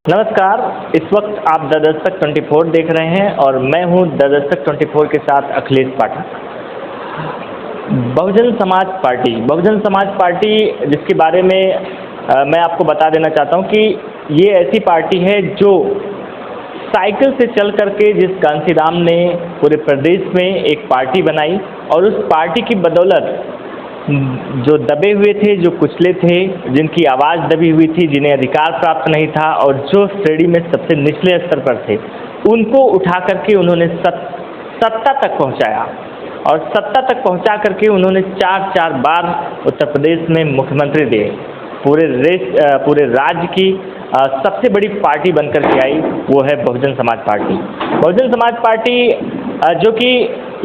नमस्कार। इस वक्त आप द दस्तक 24 देख रहे हैं और मैं हूं द दस्तक 24 के साथ अखिलेश पाठक। बहुजन समाज पार्टी जिसके बारे में मैं आपको बता देना चाहता हूं कि ये ऐसी पार्टी है जो साइकिल से चल करके जिस कांशीराम ने पूरे प्रदेश में एक पार्टी बनाई और उस पार्टी की बदौलत जो दबे हुए थे, जो कुचले थे, जिनकी आवाज़ दबी हुई थी, जिन्हें अधिकार प्राप्त नहीं था और जो श्रेणी में सबसे निचले स्तर पर थे, उनको उठा करके उन्होंने सत्ता तक पहुंचाया और सत्ता तक पहुंचा करके उन्होंने चार बार उत्तर प्रदेश में मुख्यमंत्री दिए। पूरे राज्य की सबसे बड़ी पार्टी बनकर के आई वो है बहुजन समाज पार्टी। बहुजन समाज पार्टी जो कि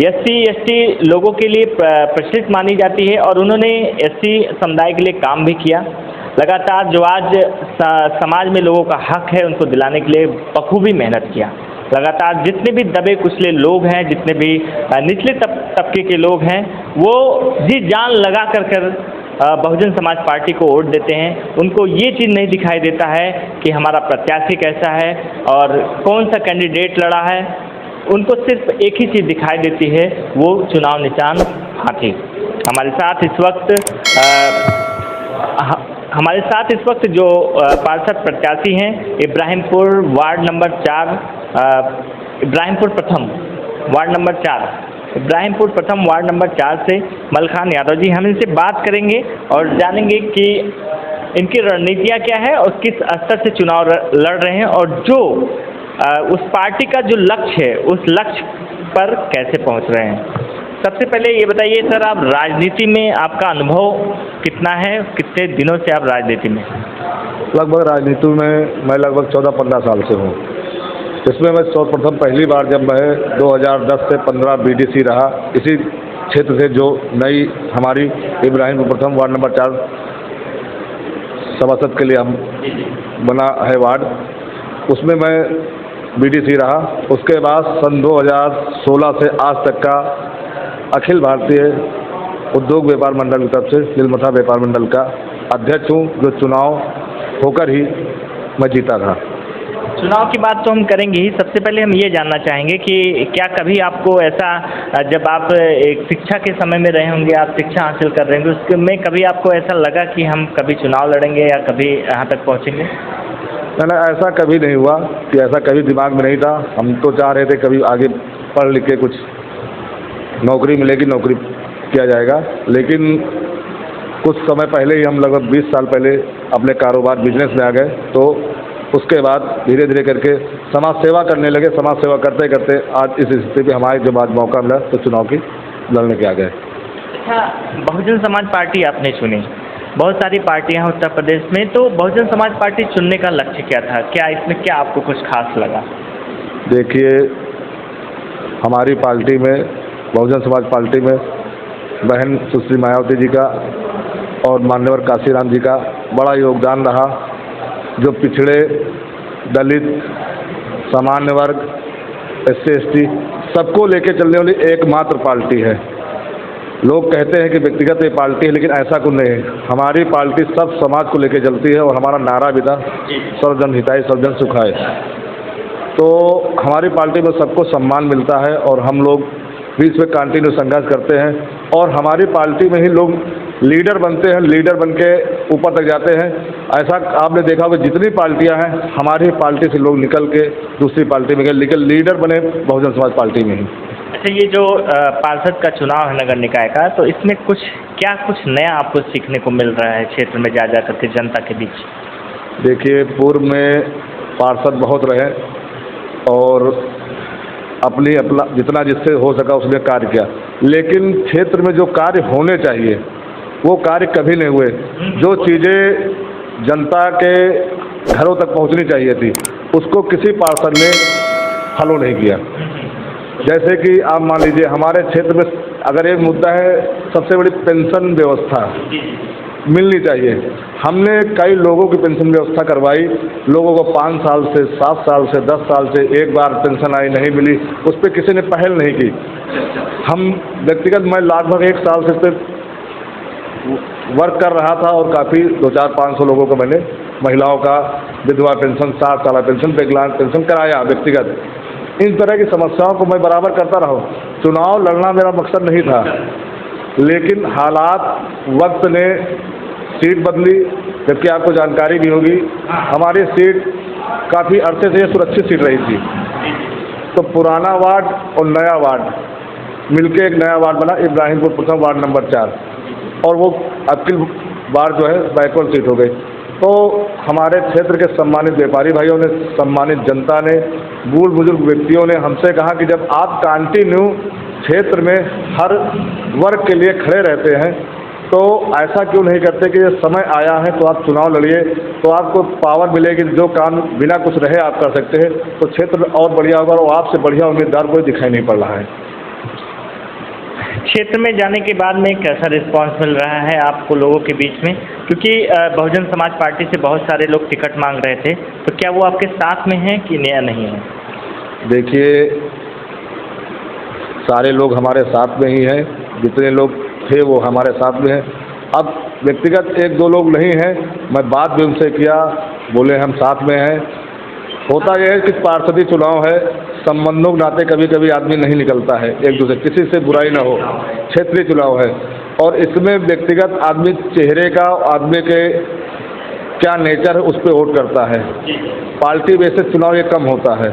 SC/ST लोगों के लिए प्रचलित मानी जाती है और उन्होंने SC समुदाय के लिए काम भी किया। लगातार जो आज समाज में लोगों का हक है उनको दिलाने के लिए बखूबी मेहनत किया। लगातार जितने भी दबे कुचले लोग हैं, जितने भी निचले तबके के लोग हैं, वो जी जान लगा कर बहुजन समाज पार्टी को वोट देते हैं। उनको ये चीज़ नहीं दिखाई देता है कि हमारा प्रत्याशी कैसा है और कौन सा कैंडिडेट लड़ा है। उनको सिर्फ एक ही चीज़ दिखाई देती है, वो चुनाव निशान हाथी। हमारे साथ इस वक्त जो पार्षद प्रत्याशी हैं इब्राहिमपुर वार्ड नंबर 4 इब्राहिमपुर प्रथम वार्ड नंबर 4 से मलखान यादव जी, हम इनसे बात करेंगे और जानेंगे कि इनकी रणनीतियाँ क्या है और किस स्तर से चुनाव लड़ रहे हैं और जो उस पार्टी का जो लक्ष्य है उस लक्ष्य पर कैसे पहुंच रहे हैं। सबसे पहले ये बताइए सर, आप राजनीति में आपका अनुभव कितना है, कितने दिनों से आप राजनीति में? लगभग राजनीति में मैं लगभग 14-15 साल से हूँ। इसमें मैं सर्वप्रथम पहली बार जब मैं 2010 से 15 BDC रहा, इसी क्षेत्र से जो नई हमारी इब्राहिमपुर प्रथम वार्ड नंबर 4 सभासद के लिए हम बना है वार्ड, उसमें मैं BDC रहा। उसके बाद सन 2016 से आज तक का अखिल भारतीय उद्योग व्यापार मंडल की तरफ से नीलमथा व्यापार मंडल का अध्यक्ष हूँ, जो चुनाव होकर ही मैं जीता था। चुनाव की बात तो हम करेंगे ही। सबसे पहले हम ये जानना चाहेंगे कि क्या कभी आपको ऐसा, जब आप एक शिक्षा के समय में रहे होंगे, आप शिक्षा हासिल कर रहे होंगे, उसमें कभी आपको ऐसा लगा कि हम कभी चुनाव लड़ेंगे या कभी यहाँ तक पहुँचेंगे? ना, ऐसा कभी नहीं हुआ कि ऐसा कभी दिमाग में नहीं था। हम तो चाह रहे थे कभी आगे पढ़ लिख के कुछ नौकरी मिलेगी, नौकरी किया जाएगा, लेकिन कुछ समय पहले ही हम लगभग 20 साल पहले अपने कारोबार बिजनेस में आ गए। तो उसके बाद धीरे धीरे करके समाज सेवा करने लगे। समाज सेवा करते करते आज इस स्थिति पे हमारे जब आज मौका मिला तो चुनाव की लड़ने के आ गए। अच्छा, बहुजन समाज पार्टी आपने चुनी, बहुत सारी पार्टियां हैं उत्तर प्रदेश में, तो बहुजन समाज पार्टी चुनने का लक्ष्य क्या था? क्या इसमें क्या आपको कुछ खास लगा? देखिए, हमारी पार्टी में, बहुजन समाज पार्टी में बहन सुश्री मायावती जी का और मान्यवर काशीराम जी का बड़ा योगदान रहा। जो पिछड़े, दलित, सामान्य वर्ग, SC/ST सबको लेके चलने वाली एकमात्र पार्टी है। लोग कहते हैं कि व्यक्तिगत ये पार्टी है, लेकिन ऐसा कुछ नहीं है। हमारी पार्टी सब समाज को लेके चलती है और हमारा नारा भी था सर्वजन हिताय सर्वजन सुखाय। तो हमारी पार्टी में सबको सम्मान मिलता है और हम लोग बीच में कंटिन्यू संघर्ष करते हैं और हमारी पार्टी में ही लोग लीडर बनते हैं, लीडर बन के ऊपर तक जाते हैं। ऐसा आपने देखा होगा जितनी पार्टियां हैं, हमारी पार्टी से लोग निकल के दूसरी पार्टी में गए, लेकिन लीडर बने बहुजन समाज पार्टी में ही। अच्छा, ये जो पार्षद का चुनाव है नगर निकाय का, तो इसमें कुछ नया आपको सीखने को मिल रहा है क्षेत्र में जा करके जनता के बीच? देखिए, पूर्व में पार्षद बहुत रहे और अपना जितना जिससे हो सका उसने कार्य किया, लेकिन क्षेत्र में जो कार्य होने चाहिए वो कार्य कभी नहीं हुए। जो चीज़ें जनता के घरों तक पहुंचनी चाहिए थी उसको किसी पार्षद ने फॉलो नहीं किया। जैसे कि आप मान लीजिए, हमारे क्षेत्र में अगर एक मुद्दा है, सबसे बड़ी पेंशन व्यवस्था मिलनी चाहिए। हमने कई लोगों की पेंशन व्यवस्था करवाई, लोगों को 5 साल से 7 साल से 10 साल से एक बार पेंशन आई, नहीं मिली, उस पर किसी ने पहल नहीं की। हम व्यक्तिगत मैं लगभग 1 साल से वर्क कर रहा था और काफ़ी 200-500 लोगों को मैंने महिलाओं का विधवा पेंशन, 60 साल पेंशन, विकलांग पेंशन, किराया व्यक्तिगत, इन तरह की समस्याओं को मैं बराबर करता रहा हूँ। चुनाव लड़ना मेरा मकसद नहीं था, लेकिन हालात, वक्त ने सीट बदली। जबकि आपको जानकारी भी होगी, हमारी सीट काफ़ी अरसे से सुरक्षित सीट रही थी, तो पुराना वार्ड और नया वार्ड मिलके एक नया वार्ड बना, इब्राहिमपुर प्रथम वार्ड नंबर 4, और वो अबकी बार जो है बैकवर्ड सीट हो गई। तो हमारे क्षेत्र के सम्मानित व्यापारी भाइयों ने, सम्मानित जनता ने, बूढ़ बुजुर्ग व्यक्तियों ने हमसे कहा कि जब आप कंटिन्यू क्षेत्र में हर वर्ग के लिए खड़े रहते हैं, तो ऐसा क्यों नहीं करते कि ये समय आया है तो आप चुनाव लड़िए, तो आपको पावर मिलेगी, जो काम बिना कुछ रहे आप कर सकते हैं, तो क्षेत्र और बढ़िया होगा, और आपसे बढ़िया उम्मीदवार कोई दिखाई नहीं पड़ रहा है। क्षेत्र में जाने के बाद में कैसा रिस्पांस मिल रहा है आपको लोगों के बीच में? क्योंकि बहुजन समाज पार्टी से बहुत सारे लोग टिकट मांग रहे थे, तो क्या वो आपके साथ में हैं कि नया नहीं है? देखिए, सारे लोग हमारे साथ में ही हैं, जितने लोग थे वो हमारे साथ में हैं। अब व्यक्तिगत 1-2 लोग नहीं हैं, मैं बात भी उनसे किया, बोले हम साथ में हैं। होता यह है कि पार्षदी चुनाव है, संबंधों के नाते कभी कभी आदमी नहीं निकलता है एक दूसरे, किसी से बुराई ना हो, क्षेत्रीय चुनाव है, और इसमें व्यक्तिगत आदमी चेहरे का, आदमी के क्या नेचर है उस पर वोट करता है। पार्टी बेसिस चुनाव ये कम होता है,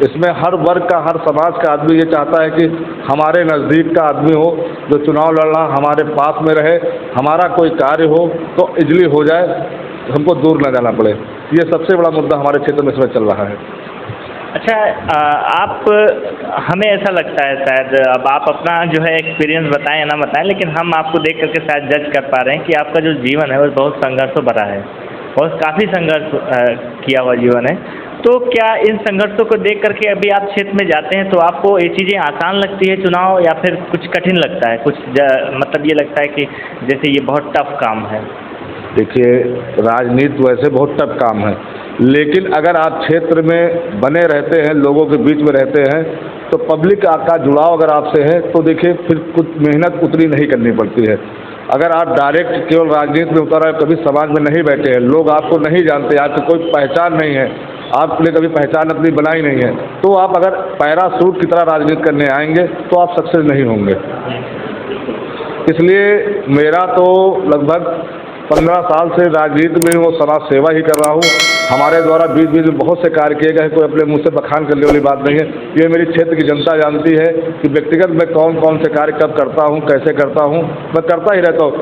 इसमें हर वर्ग का, हर समाज का आदमी ये चाहता है कि हमारे नज़दीक का आदमी हो जो चुनाव लड़ना हमारे पास में रहे, हमारा कोई कार्य हो तो इजली हो जाए, हमको दूर न जाना पड़े। ये सबसे बड़ा मुद्दा हमारे क्षेत्र में इसमें चल रहा है। अच्छा, आप, हमें ऐसा लगता है शायद, अब आप अपना जो है एक्सपीरियंस बताएं या ना बताएं, लेकिन हम आपको देख करके शायद जज कर पा रहे हैं कि आपका जो जीवन है वो बहुत संघर्षों भरा है, और काफ़ी संघर्ष किया हुआ जीवन है। तो क्या इन संघर्षों को देख करके अभी आप क्षेत्र में जाते हैं तो आपको ये चीज़ें आसान लगती है चुनाव, या फिर कुछ कठिन लगता है, कुछ मतलब ये लगता है कि जैसे ये बहुत टफ काम है? देखिए, राजनीति वैसे बहुत टफ काम है, लेकिन अगर आप क्षेत्र में बने रहते हैं, लोगों के बीच में रहते हैं, तो पब्लिक का जुड़ाव अगर आपसे है तो देखिए फिर कुछ मेहनत उतनी नहीं करनी पड़ती है। अगर आप डायरेक्ट केवल राजनीति में उतर आए, कभी समाज में नहीं बैठे हैं, लोग आपको नहीं जानते, आपकी कोई पहचान नहीं है, आपने कभी पहचान अपनी बनाई नहीं है, तो आप अगर पैराशूट की तरह राजनीति करने आएंगे तो आप सक्सेस नहीं होंगे। इसलिए मेरा तो लगभग 15 साल से राजनीति में वो समाज सेवा ही कर रहा हूँ। हमारे द्वारा बीच बीच में बहुत से कार्य किए गए, कोई अपने मुँह से बखान करने वाली बात नहीं है। ये मेरी क्षेत्र की जनता जानती है कि व्यक्तिगत मैं कौन कौन से कार्य कब करता हूँ, कैसे करता हूँ, मैं करता ही रहता हूँ।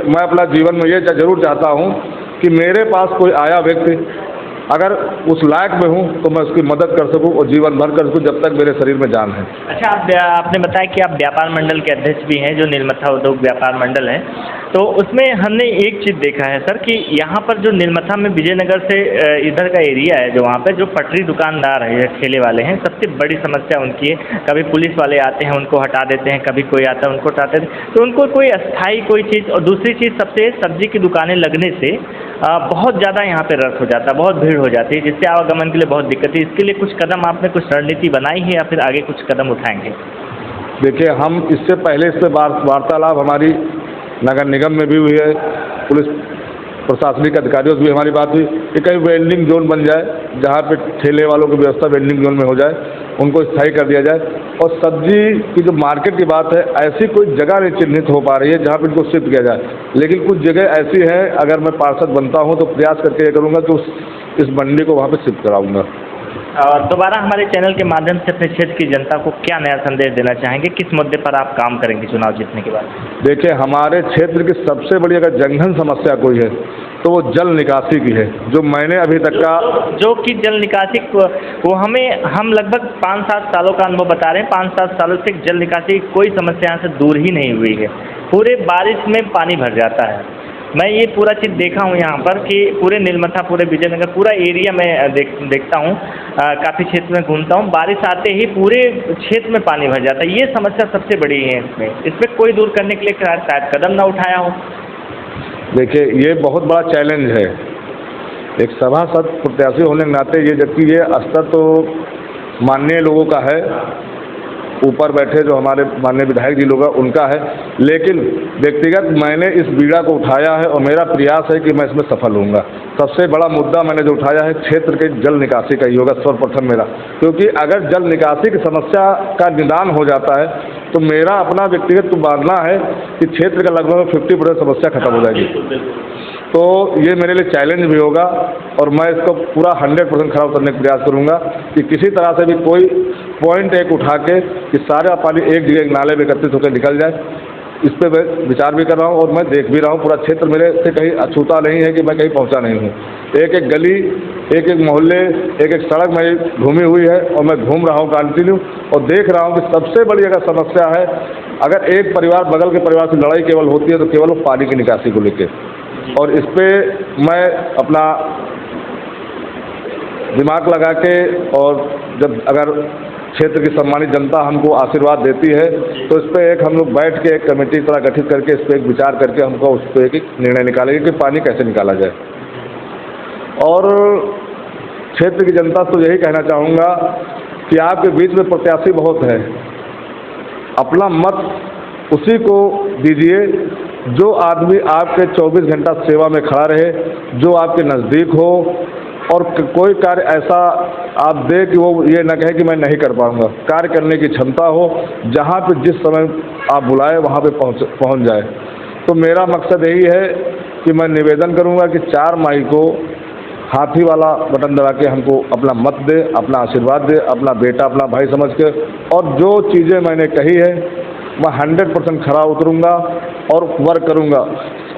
मैं अपना जीवन में ये जरूर चाहता हूँ कि मेरे पास कोई आया व्यक्ति अगर उस लायक में हूँ तो मैं उसकी मदद कर सकूँ और जीवन भर कर सकूँ जब तक मेरे शरीर में जान है। अच्छा, आपने बताया कि आप व्यापार मंडल के अध्यक्ष भी हैं, जो नीलमथा उद्योग व्यापार मंडल है, तो उसमें हमने एक चीज़ देखा है सर कि यहाँ पर जो नीलमथा में विजयनगर से इधर का एरिया है, जो वहाँ पे जो पटरी दुकानदार है, ठेले वाले हैं, सबसे बड़ी समस्या उनकी है। कभी पुलिस वाले आते हैं उनको हटा देते हैं, कभी कोई आता है उनको हटाते हैं, तो उनको कोई अस्थायी कोई चीज़। और दूसरी चीज़, सबसे सब्जी की दुकानें लगने से बहुत ज़्यादा यहाँ पे रश हो जाता है, बहुत भीड़ हो जाती है, जिससे आवागमन के लिए बहुत दिक्कत है। इसके लिए कुछ कदम आपने, कुछ रणनीति बनाई है या फिर आगे कुछ कदम उठाएंगे? देखिए, हम इससे पहले इस पर वार्तालाप हमारी नगर निगम में भी हुई है, पुलिस प्रशासनिक अधिकारियों से भी हमारी बात हुई कि कहीं वेंडिंग जोन बन जाए, जहाँ पे ठेले वालों की व्यवस्था वेंडिंग जोन में हो जाए, उनको स्थायी कर दिया जाए। और सब्जी की जो मार्केट की बात है, ऐसी कोई जगह नहीं चिन्हित हो पा रही है जहाँ पे इनको शिफ्ट किया जाए, लेकिन कुछ जगह ऐसी हैं, अगर मैं पार्षद बनता हूँ तो प्रयास करके ये करूँगा कि इस मंडी को वहाँ पर शिफ्ट कराऊँगा। और दोबारा हमारे चैनल के माध्यम से अपने क्षेत्र की जनता को क्या नया संदेश देना चाहेंगे, किस मुद्दे पर आप काम करेंगे चुनाव जीतने के बाद? देखिए, हमारे क्षेत्र की सबसे बड़ी अगर जंगन समस्या कोई है तो वो जल निकासी की है, जो मैंने अभी तक का जो कि जल निकासी वो हम लगभग 5-7 सालों का अनुभव बता रहे हैं। 5-7 सालों से जल निकासी की कोई समस्या यहाँ से दूर ही नहीं हुई है। पूरे बारिश में पानी भर जाता है। मैं ये पूरा चीज़ देखा हूँ यहाँ पर कि पूरे नीलमथा, पूरे विजयनगर, पूरा एरिया में देखता हूँ, काफ़ी क्षेत्र में घूमता हूँ, बारिश आते ही पूरे क्षेत्र में पानी भर जाता है। ये समस्या सबसे बड़ी है। इसमें कोई दूर करने के लिए शायद कदम ना उठाया हो। देखिए, ये बहुत बड़ा चैलेंज है एक सभासद प्रत्याशी होने के नाते, ये जबकि ये स्तर तो माननीय लोगों का है, ऊपर बैठे जो हमारे माननीय विधायक जी लोग हैं उनका है, लेकिन व्यक्तिगत मैंने इस बीड़ा को उठाया है और मेरा प्रयास है कि मैं इसमें सफल होऊंगा। सबसे बड़ा मुद्दा मैंने जो उठाया है क्षेत्र के जल निकासी का ही होगा सर्वप्रथम मेरा, क्योंकि अगर जल निकासी की समस्या का निदान हो जाता है तो मेरा अपना व्यक्तिगत मानना है कि क्षेत्र का लगभग 50% समस्या खत्म हो जाएगी। तो ये मेरे लिए चैलेंज भी होगा और मैं इसको पूरा 100% खरा उतरने का प्रयास करूंगा कि किसी तरह से भी कोई पॉइंट एक उठा के कि सारा पानी एक जगह एक नाले में एकत्रित होकर निकल जाए, इस पर मैं विचार भी कर रहा हूँ और मैं देख भी रहा हूँ। पूरा क्षेत्र मेरे से कहीं अछूता नहीं है कि मैं कहीं पहुँचा नहीं हूँ। एक एक गली, एक एक मोहल्ले, एक एक सड़क मेरी घूमी हुई है और मैं घूम रहा हूँ कंटिन्यू और देख रहा हूँ कि सबसे बड़ी अगर समस्या है, अगर एक परिवार बगल के परिवार से लड़ाई केवल होती है तो केवल वो पानी की निकासी को लेकर, और इस पर मैं अपना दिमाग लगा के और जब अगर क्षेत्र की सम्मानित जनता हमको आशीर्वाद देती है तो इस पर एक हम लोग बैठ के एक कमेटी तरह गठित करके इस पर एक विचार करके हमको उस पर एक निर्णय निकालेंगे कि पानी कैसे निकाला जाए। और क्षेत्र की जनता तो यही कहना चाहूँगा कि आपके बीच में प्रत्याशी बहुत है, अपना मत उसी को दीजिए जो आदमी आपके 24 घंटा सेवा में खड़ा रहे, जो आपके नज़दीक हो और कोई कार्य ऐसा आप दे कि वो ये ना कहे कि मैं नहीं कर पाऊँगा। कार्य करने की क्षमता हो, जहाँ पे जिस समय आप बुलाए वहाँ पे पहुँच जाए। तो मेरा मकसद यही है कि मैं निवेदन करूँगा कि 4 मई को हाथी वाला बटन दबा के हमको अपना मत दे, अपना आशीर्वाद दे, अपना बेटा अपना भाई समझ के, और जो चीज़ें मैंने कही है मैं 100% खरा उतरूँगा और वर्क करूँगा।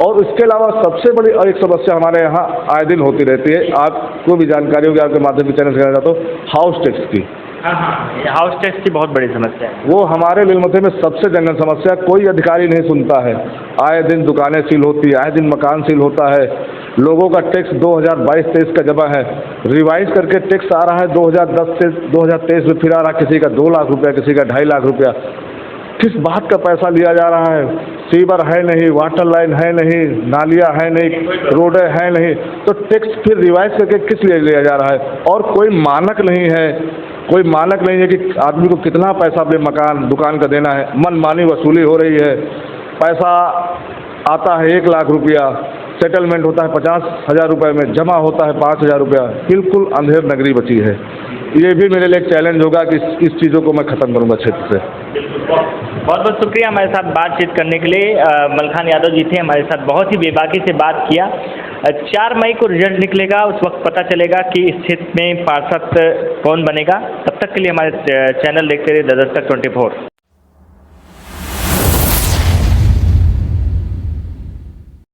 और इसके अलावा सबसे बड़ी और एक समस्या हमारे यहाँ आए दिन होती रहती है, आपको भी जानकारी होगी, आपके माध्यम से चैनल से कहना चाहता हूँ, हाउस टैक्स की। ये हाउस टैक्स की बहुत बड़ी समस्या है। वो हमारे नीलमथे में सबसे जंगल समस्या, कोई अधिकारी नहीं सुनता है। आए दिन दुकानें सील होती है, आए दिन मकान सील होता है, लोगों का टैक्स 2022-23 का जमा है, रिवाइज करके टैक्स आ रहा है 2010 से 2023 में, फिर आ रहा किसी का 2 लाख रुपया, किसी का 2.5 लाख रुपया। किस बात का पैसा लिया जा रहा है? सीवर है नहीं, वाटर लाइन है नहीं, नालियाँ है नहीं, रोडें है नहीं, तो टैक्स फिर रिवाइज करके किस लिए लिया जा रहा है? और कोई मानक नहीं है, कोई मानक नहीं है कि आदमी को कितना पैसा अपने मकान दुकान का देना है। मनमानी वसूली हो रही है, पैसा आता है 1 लाख रुपया, सेटलमेंट होता है 50,000 रुपये में, जमा होता है 5,000 रुपया। बिल्कुल अंधेर नगरी बची है। ये भी मेरे लिए एक चैलेंज होगा कि इस चीज़ों को मैं ख़त्म करूँगा क्षेत्र से। बहुत बहुत शुक्रिया हमारे साथ बातचीत करने के लिए। मलखान यादव जी थे हमारे साथ, बहुत ही बेबाकी से बात किया। 4 मई को रिजल्ट निकलेगा, उस वक्त पता चलेगा कि इस क्षेत्र में पार्षद कौन बनेगा। तब तक के लिए हमारे चैनल देखते रहिए द दस्तक 24।